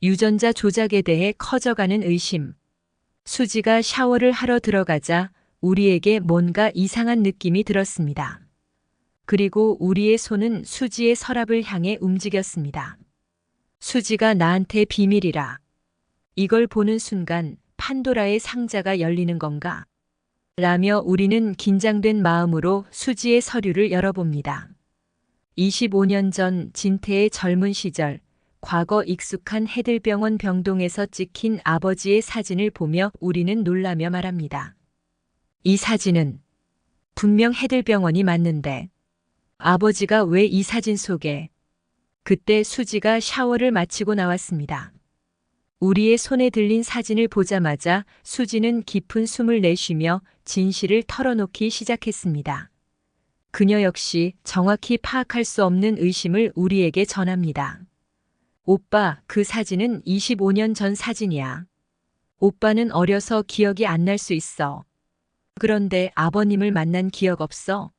유전자 조작에 대해 커져가는 의심. 수지가 샤워를 하러 들어가자 우리에게 뭔가 이상한 느낌이 들었습니다. 그리고 우리의 손은 수지의 서랍을 향해 움직였습니다. 수지가 나한테 비밀이라. 이걸 보는 순간 판도라의 상자가 열리는 건가? 라며 우리는 긴장된 마음으로 수지의 서류를 열어봅니다. 25년 전 진태의 젊은 시절, 과거 익숙한 해들병원 병동에서 찍힌 아버지의 사진을 보며 우리는 놀라며 말합니다. 이 사진은 분명 해들병원이 맞는데 아버지가 왜 이 사진 속에? 그때 수지가 샤워를 마치고 나왔습니다. 우리의 손에 들린 사진을 보자마자 수지는 깊은 숨을 내쉬며 진실을 털어놓기 시작했습니다. 그녀 역시 정확히 파악할 수 없는 의심을 우리에게 전합니다. 오빠, 그 사진은 25년 전 사진이야. 오빠는 어려서 기억이 안 날 수 있어. 그런데 아버님을 만난 기억 없어?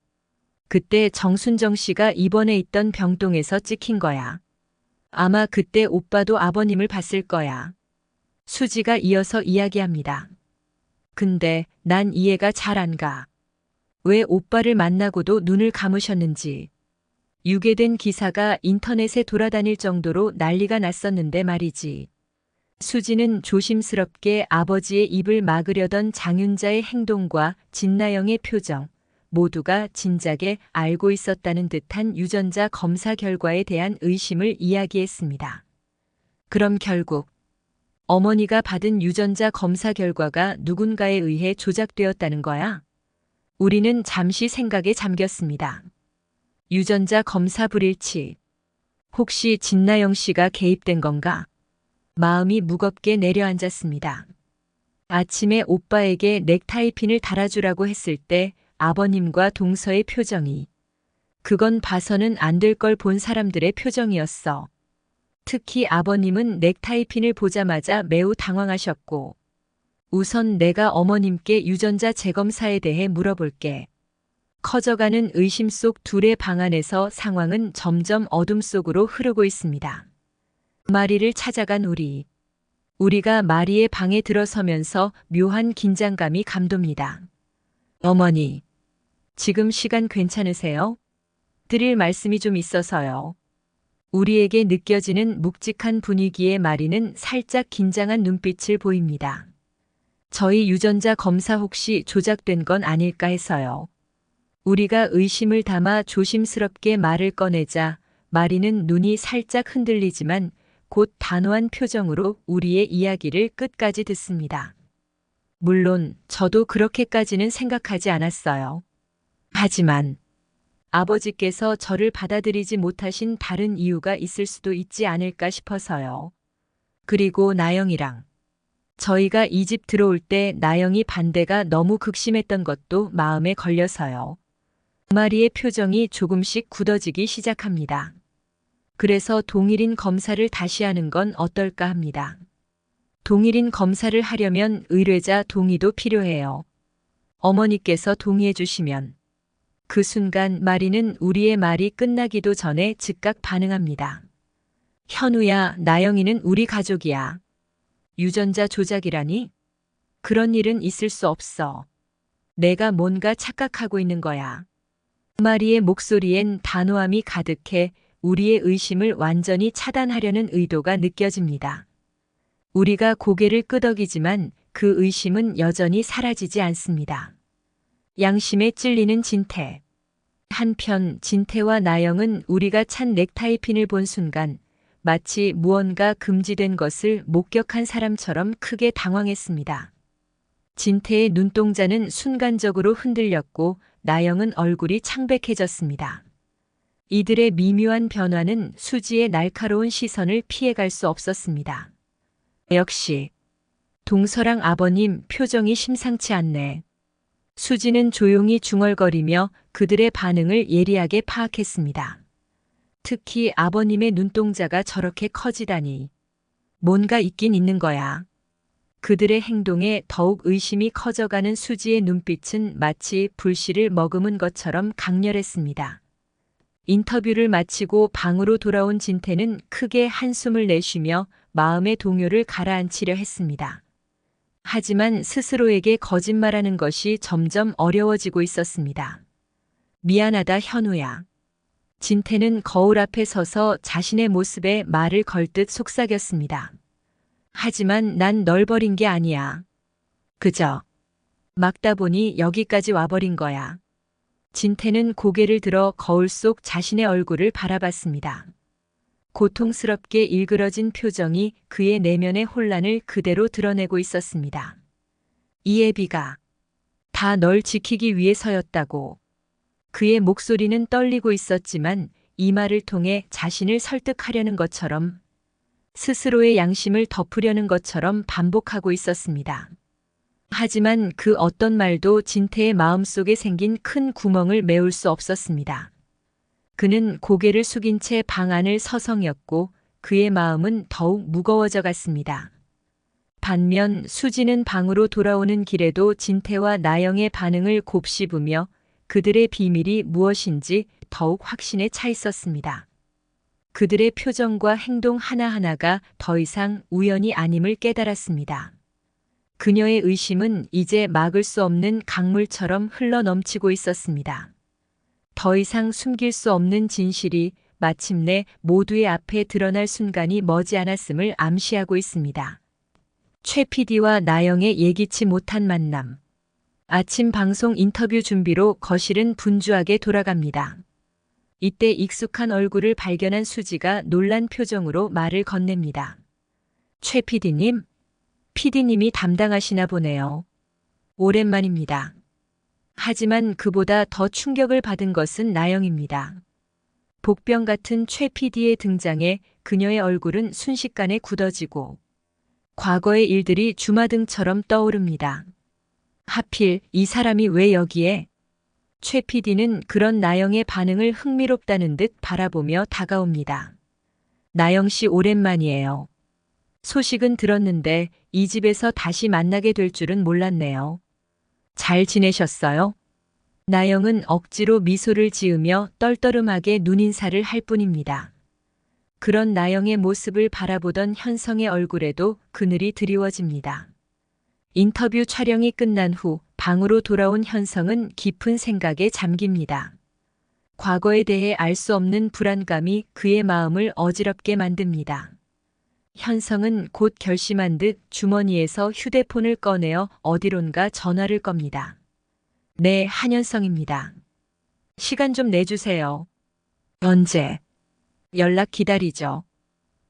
그때 정순정 씨가 입원해 있던 병동에서 찍힌 거야. 아마 그때 오빠도 아버님을 봤을 거야. 수지가 이어서 이야기합니다. 근데 난 이해가 잘 안 가. 왜 오빠를 만나고도 눈을 감으셨는지. 유괴된 기사가 인터넷에 돌아다닐 정도로 난리가 났었는데 말이지. 수지는 조심스럽게 아버지의 입을 막으려던 장윤자의 행동과 진나영의 표정, 모두가 진작에 알고 있었다는 듯한 유전자 검사 결과에 대한 의심을 이야기했습니다. 그럼 결국 어머니가 받은 유전자 검사 결과가 누군가에 의해 조작되었다는 거야? 우리는 잠시 생각에 잠겼습니다. 유전자 검사 불일치. 혹시 진나영 씨가 개입된 건가? 마음이 무겁게 내려앉았습니다. 아침에 오빠에게 넥타이핀을 달아주라고 했을 때 아버님과 동서의 표정이. 그건 봐서는 안 될 걸 본 사람들의 표정이었어. 특히 아버님은 넥타이핀을 보자마자 매우 당황하셨고. 우선 내가 어머님께 유전자 재검사에 대해 물어볼게. 커져가는 의심 속 둘의 방 안에서 상황은 점점 어둠 속으로 흐르고 있습니다. 마리를 찾아간 우리. 우리가 마리의 방에 들어서면서 묘한 긴장감이 감돕니다. 어머니, 지금 시간 괜찮으세요? 드릴 말씀이 좀 있어서요. 우리에게 느껴지는 묵직한 분위기의 마리는 살짝 긴장한 눈빛을 보입니다. 저희 유전자 검사 혹시 조작된 건 아닐까 해서요. 우리가 의심을 담아 조심스럽게 말을 꺼내자 마리는 눈이 살짝 흔들리지만 곧 단호한 표정으로 우리의 이야기를 끝까지 듣습니다. 물론 저도 그렇게까지는 생각하지 않았어요. 하지만 아버지께서 저를 받아들이지 못하신 다른 이유가 있을 수도 있지 않을까 싶어서요. 그리고 나영이랑 저희가 이 집 들어올 때 나영이 반대가 너무 극심했던 것도 마음에 걸려서요. 마리의 표정이 조금씩 굳어지기 시작합니다. 그래서 동일인 검사를 다시 하는 건 어떨까 합니다. 동일인 검사를 하려면 의뢰자 동의도 필요해요. 어머니께서 동의해 주시면. 그 순간 마리는 우리의 말이 끝나기도 전에 즉각 반응합니다. 현우야, 나영이는 우리 가족이야. 유전자 조작이라니? 그런 일은 있을 수 없어. 내가 뭔가 착각하고 있는 거야. 마리의 목소리엔 단호함이 가득해 우리의 의심을 완전히 차단하려는 의도가 느껴집니다. 우리가 고개를 끄덕이지만 그 의심은 여전히 사라지지 않습니다. 양심에 찔리는 진태. 한편 진태와 나영은 우리가 찬 넥타이핀을 본 순간 마치 무언가 금지된 것을 목격한 사람처럼 크게 당황했습니다. 진태의 눈동자는 순간적으로 흔들렸고 나영은 얼굴이 창백해졌습니다. 이들의 미묘한 변화는 수지의 날카로운 시선을 피해갈 수 없었습니다. 역시 동서랑 아버님 표정이 심상치 않네. 수지는 조용히 중얼거리며 그들의 반응을 예리하게 파악했습니다. 특히 아버님의 눈동자가 저렇게 커지다니. 뭔가 있긴 있는 거야. 그들의 행동에 더욱 의심이 커져가는 수지의 눈빛은 마치 불씨를 머금은 것처럼 강렬했습니다. 인터뷰를 마치고 방으로 돌아온 진태는 크게 한숨을 내쉬며 마음의 동요를 가라앉히려 했습니다. 하지만 스스로에게 거짓말하는 것이 점점 어려워지고 있었습니다. 미안하다, 현우야. 진태는 거울 앞에 서서 자신의 모습에 말을 걸 듯 속삭였습니다. 하지만 난 널 버린 게 아니야. 그저 막다 보니 여기까지 와버린 거야. 진태는 고개를 들어 거울 속 자신의 얼굴을 바라봤습니다. 고통스럽게 일그러진 표정이 그의 내면의 혼란을 그대로 드러내고 있었습니다. 이예비가 다 널 지키기 위해서였다고. 그의 목소리는 떨리고 있었지만 이 말을 통해 자신을 설득하려는 것처럼, 스스로의 양심을 덮으려는 것처럼 반복하고 있었습니다. 하지만 그 어떤 말도 진태의 마음속에 생긴 큰 구멍을 메울 수 없었습니다. 그는 고개를 숙인 채 방 안을 서성였고 그의 마음은 더욱 무거워져 갔습니다. 반면 수지는 방으로 돌아오는 길에도 진태와 나영의 반응을 곱씹으며 그들의 비밀이 무엇인지 더욱 확신에 차 있었습니다. 그들의 표정과 행동 하나하나가 더 이상 우연이 아님을 깨달았습니다. 그녀의 의심은 이제 막을 수 없는 강물처럼 흘러넘치고 있었습니다. 더 이상 숨길 수 없는 진실이 마침내 모두의 앞에 드러날 순간이 머지않았음을 암시하고 있습니다. 최 PD와 나영의 예기치 못한 만남. 아침 방송 인터뷰 준비로 거실은 분주하게 돌아갑니다. 이때 익숙한 얼굴을 발견한 수지가 놀란 표정으로 말을 건넵니다. 최 PD님, PD님이 담당하시나 보네요. 오랜만입니다. 하지만 그보다 더 충격을 받은 것은 나영입니다. 복병 같은 최 PD의 등장에 그녀의 얼굴은 순식간에 굳어지고 과거의 일들이 주마등처럼 떠오릅니다. 하필 이 사람이 왜 여기에? 최 PD는 그런 나영의 반응을 흥미롭다는 듯 바라보며 다가옵니다. 나영 씨, 오랜만이에요. 소식은 들었는데 이 집에서 다시 만나게 될 줄은 몰랐네요. 잘 지내셨어요? 나영은 억지로 미소를 지으며 떨떠름하게 눈인사를 할 뿐입니다. 그런 나영의 모습을 바라보던 현성의 얼굴에도 그늘이 드리워집니다. 인터뷰 촬영이 끝난 후 방으로 돌아온 현성은 깊은 생각에 잠깁니다. 과거에 대해 알 수 없는 불안감이 그의 마음을 어지럽게 만듭니다. 현성은 곧 결심한 듯 주머니에서 휴대폰을 꺼내어 어디론가 전화를 겁니다. 네, 한현성입니다. 시간 좀 내주세요. 언제? 연락 기다리죠.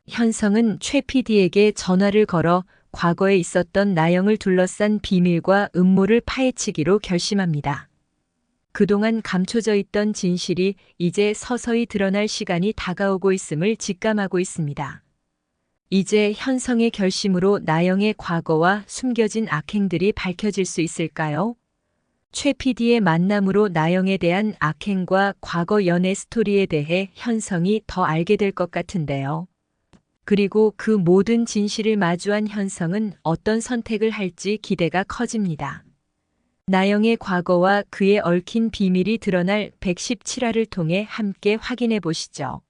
현성은 최 PD에게 전화를 걸어 과거에 있었던 나영을 둘러싼 비밀과 음모를 파헤치기로 결심합니다. 그동안 감춰져 있던 진실이 이제 서서히 드러날 시간이 다가오고 있음을 직감하고 있습니다. 이제 현성의 결심으로 나영의 과거와 숨겨진 악행들이 밝혀질 수 있을까요? 최 PD의 만남으로 나영에 대한 악행과 과거 연애 스토리에 대해 현성이 더 알게 될 것 같은데요. 그리고 그 모든 진실을 마주한 현성은 어떤 선택을 할지 기대가 커집니다. 나영의 과거와 그의 얽힌 비밀이 드러날 117화를 통해 함께 확인해 보시죠.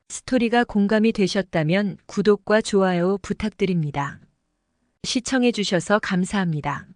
스토리가 공감이 되셨다면 구독과 좋아요 부탁드립니다. 시청해 주셔서 감사합니다.